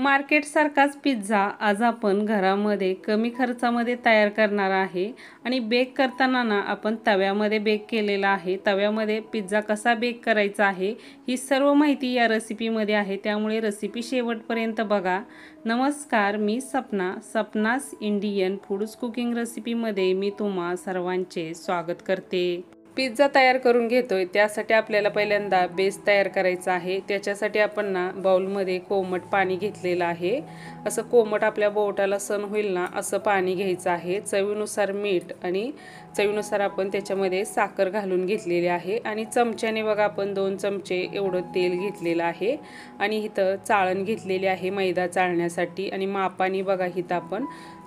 Market सारखाच pizza आज आपण घरामध्ये कमी खर्चामध्ये तयार करणार आहे आणि बेक करताना ना आपण तव्यामध्ये बेक केलेला आहे। तव्यामध्ये पिझ्झा कसा बेक करायचा आहे ही सर्व माहिती या रेसिपीमध्ये आहे, त्यामुळे रेसिपी शेवटपर्यंत बघा। नमस्कार, मी सपनास इंडियन फूड्स कुकिंग रेसिपीमध्ये मी तुम्हा सर्वांचे स्वागत करते। पिझ्झा तयार करून घेतोय, त्यासाठी आपल्याला पहिल्यांदा बेस तयार करायचा आहे। त्याच्यासाठी आपण ना बाउलमध्ये कोमट पाणी घेतलेलं आहे। असं कोमट आपल्या बोटाला सहन होईल ना असं पाणी घ्यायचं आहे। चवीनुसार मीठ आणि चवीनुसार आपण त्याच्यामध्ये साखर घालून घेतलेली आहे आणि चमच्याने बघा आपण 2 चमचे एवढं तेल घेतलेलं आहे आणि इथं चाळण घेतलेली आहे मैदा चाळण्यासाठी। आणि मापाने बघा इथं आपण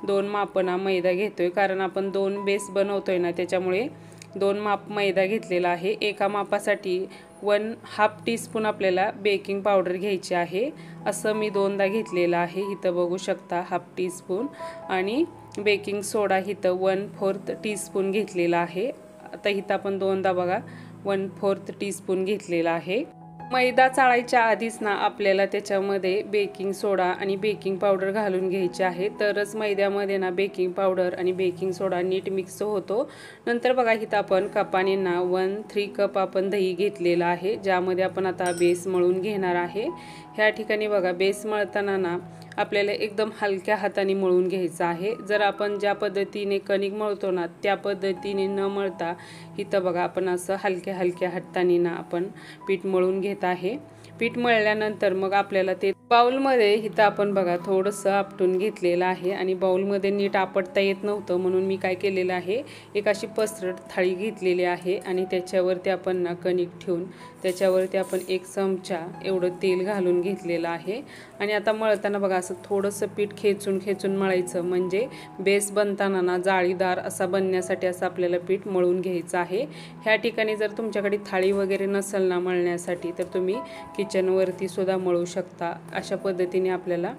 2 मापना मैदा घेतोय, कारण आपण 2 बेस बनवतोय ना, त्याच्यामुळे 2 माप मैदा घेतलेला आहे। एका मापासाठी 1/2 टीस्पून आपल्याला बेकिंग पावडर घ्यायची आहे। असं मी 2दा घेतलेला आहे, इथं बघू शकता 1/2 टीस्पून। आणि बेकिंग सोडा इथं 1/4 टीस्पून घेतलेला आहे। आता इथं आपण 2दा बघा 1/4 टीस्पून घेतलेला आहे। मैदा चाळायच्या आधीच ना आपल्याला त्याच्यामध्ये बेकिंग सोडा आणि बेकिंग पावडर घालून घ्यायचे आहे, तरच मैद्यामध्ये ना बेकिंग पावडर आणि बेकिंग सोडा नीट मिक्स होतो। नंतर बघा इथं आपण कपाने ना 1/3 कप आपण दही घेतलेला आहे, ज्यामध्ये आपण आता बेस मळून घेणार आहे। ह्या ठिकाणी बघा बेस मळताना ना आपल्याला एकदम हलक्या हाताने मळून घ्यायचं आहे। जर आपण ज्या पद्धतीने कणिक मळतो ना त्या पद्धतीने न मळता इथं बघा आपण असं हलक्या हाताने ना आपण पीठ मळून घेत आहे। पीठ मळल्यानंतर मग आपल्याला ते बाउलमध्ये इथं आपण बघा थोडंसं आपटून घेतलेलं आहे आणि बाउलमध्ये नीट आपटता येत नव्हतं, म्हणून मी काय केलेलं आहे, एक अशी पसरट थाळी घेतलेली आहे आणि त्याच्यावरती आपण ना कणिक ठेवून त्याच्यावरती आपण 1 चमचा एवढं तेल घालून घेतलेलं आहे। आणि आता मळताना बघा असं थोडंसं पीठ खेचून मळायचं, म्हणजे बेस बनताना ना जाळीदार असा बनण्यासाठी असं आपल्याला पीठ मळून घ्यायचं आहे। ह्या ठिकाणी जर तुमच्याकडे थाळी वगैरे नसेल ना मळण्यासाठी तर तुम्ही किचनवरती सुद्धा मळू शकता। अशा पद्धतीने आपल्याला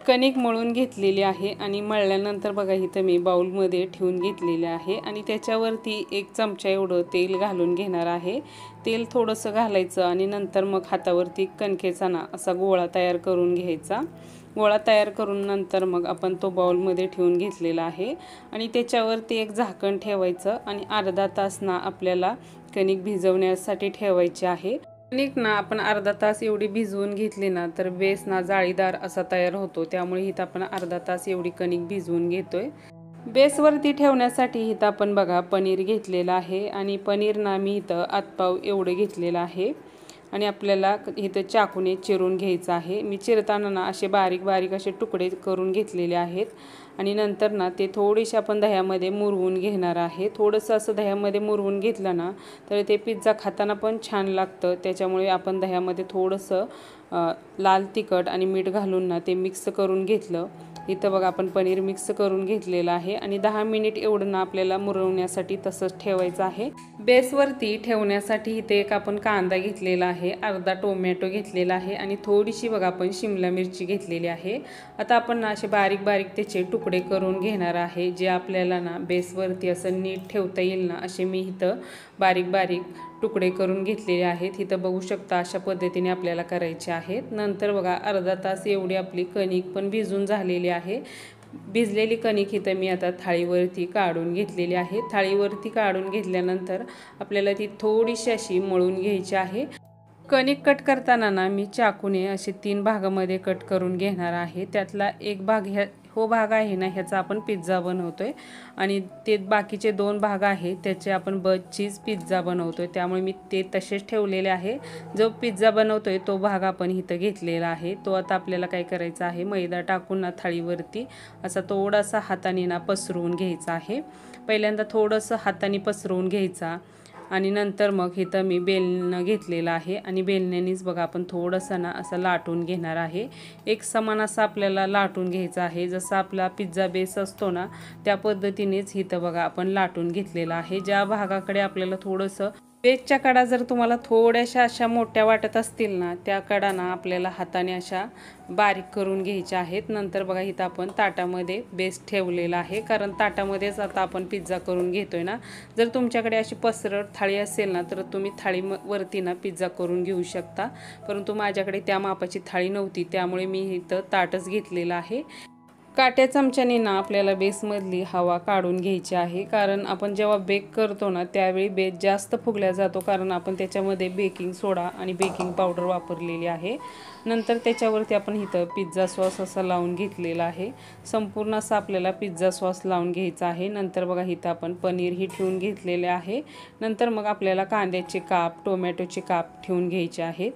कणिक मळून घेतलेली आहे आणि मळल्यानंतर बघा इथं मी बाउलमध्ये ठेवून घेतलेले आहे आणि त्याच्यावरती 1 चमचा एवढं तेल घालून घेणार आहे। तेल थोडंसं घालायचं आणि नंतर मग हातावरती कणकेचा ना असा गोळा तयार करून घ्यायचा। गोळा तयार करून नंतर मग आपण तो बाउलमध्ये ठेवून घेतलेला आहे आणि त्याच्यावरती एक झाकण ठेवायचं आणि अर्धा तास ना आपल्याला कणिक भिजवण्यासाठी ठेवायची आहे। कणिक ना आपण अर्धा तास एवढी भिजवून घेतली ना तर बेस ना जाळीदार असा तयार होतो, त्यामुळे इथं आपण अर्धा तास एवढी कणिक भिजवून घेतोय। बेसवरती ठेवण्यासाठी इथं आपण बघा पनीर घेतलेलं आहे आणि पनीर ना मी इथं आतपाव एवढं घेतलेलं आहे आणि आपल्याला इथं चाकूने चिरून घ्यायचं आहे। मी चिरताना ना असे बारीक असे तुकडे करून घेतलेले आहेत आणि नंतर ना ते थोडेसे आपण दह्यामध्ये मुरवून घेणार आहे। थोडंसं असं दह्यामध्ये मुरवून घेतलं ना तर ते पिझ्झा खाताना पण छान लागतं, त्याच्यामुळे आपण दह्यामध्ये थोडंसं लाल तिखट आणि मीठ घालून ना ते मिक्स करून घेतलं। इथं बघा आपण पनीर मिक्स करून घेतलेलं आहे आणि 10 मिनिट एवढं ना आपल्याला मुरवण्यासाठी तसंच ठेवायचं आहे। बेसवरती ठेवण्यासाठी इथे एक आपण कांदा घेतलेला आहे, अर्धा टोमॅटो घेतलेला आहे आणि थोडीशी बघा आपण शिमला मिरची घेतलेली आहे। आता आपण ना असे बारीक त्याचे तुकडे करून घेणार आहे, जे आपल्याला ना बेसवरती असं नीट ठेवता येईल ना असे मी इथं बारीक तुकडे करून घेतलेले आहेत। इथं बघू शकता अशा पद्धतीने आपल्याला करायचे आहेत। नंतर बघा अर्धा तास एवढी आपली कणिक पण भिजून झालेली आहे। भिजलेली कणिक इथं मी आता थाळीवरती काढून घेतलेली आहे। थाळीवरती काढून घेतल्यानंतर आपल्याला ती थोडीशी अशी मळून घ्यायची आहे। कणिक कट करताना ना मी चाकूने असे 3 भागामध्ये कट करून घेणार आहे। त्यातला एक भाग भाग आहे ना ह्याचा आपण पिझ्झा बनवतोय आणि ते बाकीचे 2 भाग आहेत त्याचे आपण चीज पिझ्झा बनवतोय, त्यामुळे मी ते तसेच ठेवलेले आहे। जो पिझ्झा बनवतोय तो भाग आपण इथं घेतलेला आहे। तो आता आपल्याला काय करायचा आहे, मैदा टाकून ना थाळीवरती असा थोडासा हाताने ना पसरवून घ्यायचा आहे। पहिल्यांदा थोडंसं हाताने पसरवून घ्यायचा आणि नंतर मग इथं मी बेलणं घेतलेलं आहे आणि बेलण्यानेच बघा आपण थोडंसं ना असं लाटून घेणार आहे। एक समान असं आपल्याला लाटून घ्यायचं आहे, जसं आपला पिझ्झा बेस असतो ना त्या पद्धतीनेच इथं बघा आपण लाटून घेतलेलं आहे। ज्या भागाकडे आपल्याला थोडंसं बेसच्या कडा जर तुम्हाला थोड्याशा अशा मोठ्या वाटत असतील ना, त्या कडा ना आपल्याला हाताने अशा बारीक करून घ्यायच्या आहेत। नंतर बघा इथं आपण ताटामध्ये बेस ठेवलेला आहे, कारण ताटामध्येच आता आपण पिझ्झा करून घेतोय ना। जर तुमच्याकडे अशी पसरट थाळी असेल ना, तर तुम्ही थाळीवरती ना पिझ्झा करून घेऊ शकता, परंतु माझ्याकडे त्या मापाची थाळी नव्हती, त्यामुळे मी इथं ताटच घेतलेलं आहे। काट्या चमच्याने ना आपल्याला बेसमधली हवा काढून घ्यायची आहे, कारण आपण जेव्हा बेक करतो ना त्यावेळी बेस जास्त फुगला जातो, कारण आपण त्याच्यामध्ये बेकिंग सोडा आणि बेकिंग पावडर वापरलेली आहे। नंतर त्याच्यावरती आपण इथं पिझ्झा सॉस असा लावून घेतलेला आहे, संपूर्ण असा आपल्याला पिझ्झा सॉस लावून घ्यायचा आहे। नंतर बघा इथं आपण पनीरही ठेवून घेतलेले आहे। नंतर मग आपल्याला कांद्याचे काप, टोमॅटोचे काप ठेवून घ्यायचे आहेत।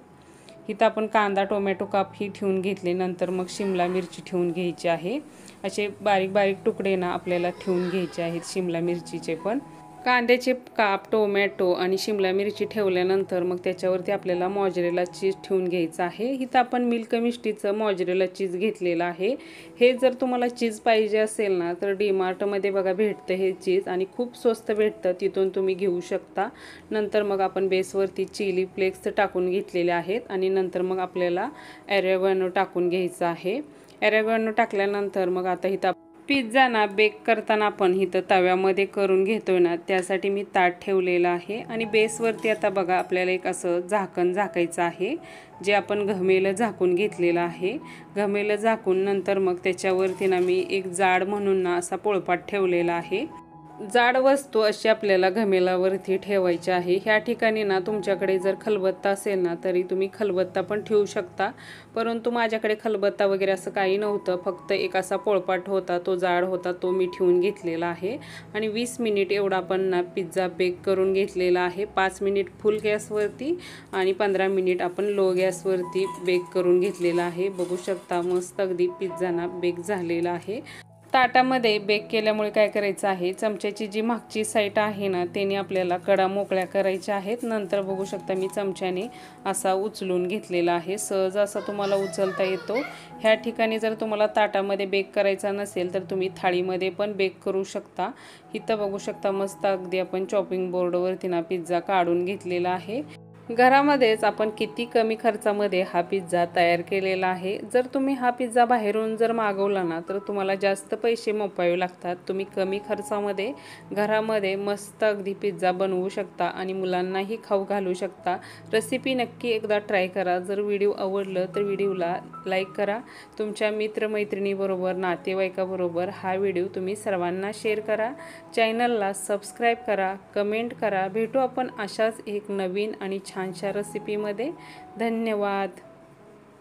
इथं आपण कांदा टोमॅटो काप ही ठेवून घेतले। नंतर मग शिमला मिरची ठेवून घ्यायची आहे, असे बारीक बारीक तुकडे ना आपल्याला ठेवून घ्यायचे आहेत शिमला मिरचीचे पण। कांद्याचे काप, टोमॅटो आणि शिमला मिरची ठेवल्यानंतर मग त्याच्यावरती आपल्याला मॉजरेला चीज ठेवून घ्यायचं आहे। इथं आपण मिल्क मिस्टीचं मॉजरेला चीज घेतलेलं आहे। हे जर तुम्हाला चीज पाहिजे असेल ना, तर डीमार्टमध्ये बघा भेटतं हे चीज, आणि खूप स्वस्त भेटतं, तिथून तुम्ही घेऊ शकता। नंतर मग आपण बेसवरती चिली फ्लेक्स टाकून घेतलेले आहेत, आणि नंतर मग आपल्याला ऑरेगॅनो टाकून घ्यायचं आहे। ऑरेगॅनो टाकल्यानंतर मग आता इथं पिझ्झा ना बेक करताना आपण इथं तव्यामध्ये करून घेतोय ना, त्यासाठी मी ताट ठेवलेलं आहे। आणि बेसवरती आता बघा आपल्याला एक असं झाकण झाकायचं आहे, जे आपण घमेलं झाकून घेतलेलं आहे। घमेलं झाकून नंतर मग त्याच्यावरती ना मी एक जाड म्हणून ना असा पोळपाट ठेवलेला आहे। जाड वस्तू अशी आपल्याला घमेलावरती ठेवायची आहे। ह्या ठिकाणी ना तुमच्याकडे जर खलबत्ता असेल ना, तरी तुम्ही खलबत्ता पण ठेवू शकता, परंतु माझ्याकडे खलबत्ता वगैरे असं काही नव्हतं, फक्त एक असा पोळपाट होता, तो जाड होता, तो मी ठेवून घेतलेला आहे। आणि 20 मिनिट एवढा आपण ना पिझ्झा बेक करून घेतलेला आहे। 5 मिनिट फुल गॅसवरती आणि 15 मिनिट आपण लो गॅसवरती बेक करून घेतलेला आहे। बघू शकता मस्त अगदी पिझ्झा ना बेक झालेला आहे। ताटामध्ये बेक केल्यामुळे काय करायचं आहे, चमच्याची जी मागची साईड आहे ना, त्याने आपल्याला कडा मोकळ्या करायच्या आहेत। नंतर बघू शकता मी चमच्याने असा उचलून घेतलेला आहे, सहज असा तुम्हाला उचलता येतो। ह्या ठिकाणी जर तुम्हाला ताटामध्ये बेक करायचा नसेल, तर तुम्ही थाळीमध्ये पण बेक करू शकता। इथं बघू शकता मस्त अगदी आपण चॉपिंग बोर्डवरती ना पिझ्झा काढून घेतलेला आहे। घरामध्येच आपण किती कमी खर्चामध्ये हा पिझ्झा तयार केलेला आहे। जर तुम्ही हा पिझ्झा बाहेरून जर मागवला ना, तर तुम्हाला जास्त पैसे मोपावे लागतात। तुम्ही कमी खर्चामध्ये घरामध्ये मस्त अगदी पिझ्झा बनवू शकता आणि मुलांनाही खाऊ घालू शकता। रेसिपी नक्की एकदा ट्राय करा। जर व्हिडिओ आवडलं तर व्हिडिओला लाईक करा, तुमच्या मित्रमैत्रिणीबरोबर, नातेवाईकाबरोबर हा व्हिडिओ तुम्ही सर्वांना शेअर करा, चॅनलला सबस्क्राईब करा, कमेंट करा। भेटू आपण अशाच एक नवीन आणि छानशा रेसिपीमध्ये। धन्यवाद।